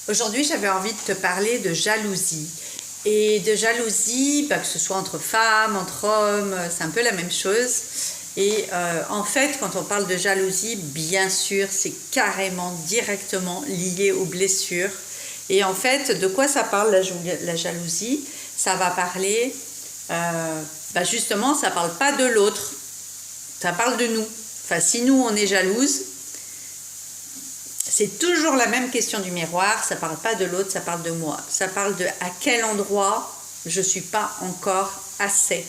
Aujourd'hui, j'avais envie de te parler de jalousie. Et de jalousie, que ce soit entre femmes, entre hommes, c'est un peu la même chose. Et en fait, quand on parle de jalousie, bien sûr, c'est carrément directement lié aux blessures. Et en fait, de quoi ça parle la jalousie? Ça va parler, justement, ça parle pas de l'autre, ça parle de nous. Enfin, si nous, on est jalouse, c'est toujours la même question du miroir, ça ne parle pas de l'autre, ça parle de moi. Ça parle de à quel endroit je ne suis pas encore assez.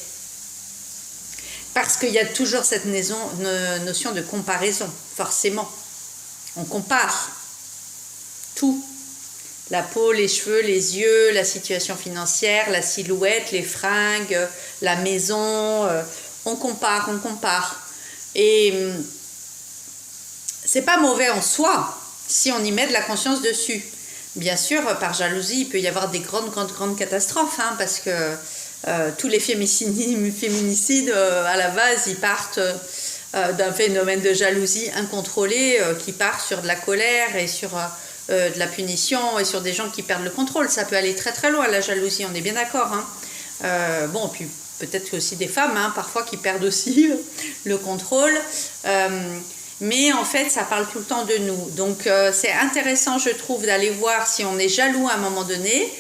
Parce qu'il y a toujours cette notion de comparaison, forcément. On compare tout. La peau, les cheveux, les yeux, la situation financière, la silhouette, les fringues, la maison. On compare. Et c'est pas mauvais en soi, si on y met de la conscience dessus. Bien sûr, par jalousie, il peut y avoir des grandes catastrophes, parce que tous les féminicides, à la base, ils partent d'un phénomène de jalousie incontrôlée qui part sur de la colère et sur de la punition et sur des gens qui perdent le contrôle. Ça peut aller très très loin, la jalousie, on est bien d'accord. Puis peut-être aussi des femmes, parfois, qui perdent aussi le contrôle. Mais en fait, ça parle tout le temps de nous. Donc, c'est intéressant, je trouve, d'aller voir si on est jaloux à un moment donné,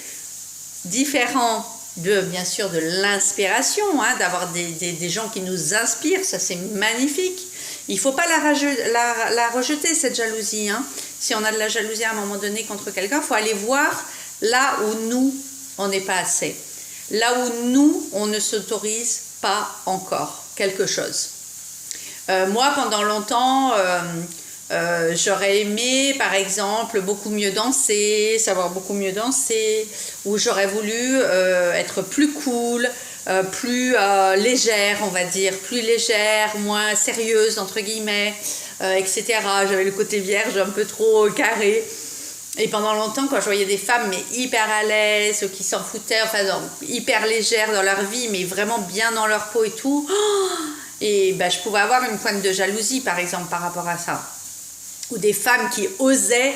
différent bien sûr, de l'inspiration, d'avoir des gens qui nous inspirent, ça c'est magnifique. Il ne faut pas la rejeter, cette jalousie. Si on a de la jalousie à un moment donné contre quelqu'un, il faut aller voir là où nous, on n'est pas assez. Là où nous, on ne s'autorise pas encore quelque chose. Moi, pendant longtemps, j'aurais aimé, par exemple, beaucoup mieux danser, savoir beaucoup mieux danser, ou j'aurais voulu être plus cool, plus légère, on va dire, plus légère, moins sérieuse, entre guillemets, etc. J'avais le côté vierge un peu trop carré. Et pendant longtemps, quand je voyais des femmes mais hyper à l'aise, qui s'en foutaient, hyper légères dans leur vie, mais vraiment bien dans leur peau et tout, et je pouvais avoir une pointe de jalousie, par exemple, par rapport à ça. Ou des femmes qui osaient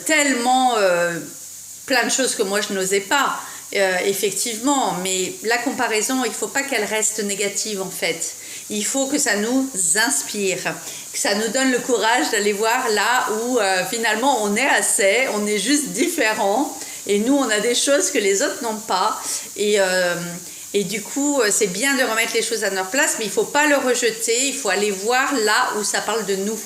tellement plein de choses que moi je n'osais pas, effectivement. Mais la comparaison, il ne faut pas qu'elle reste négative, en fait. Il faut que ça nous inspire, que ça nous donne le courage d'aller voir là où finalement on est assez, on est juste différent. Et nous, on a des choses que les autres n'ont pas. Et du coup, c'est bien de remettre les choses à leur place, mais il ne faut pas le rejeter, il faut aller voir là où ça parle de nous.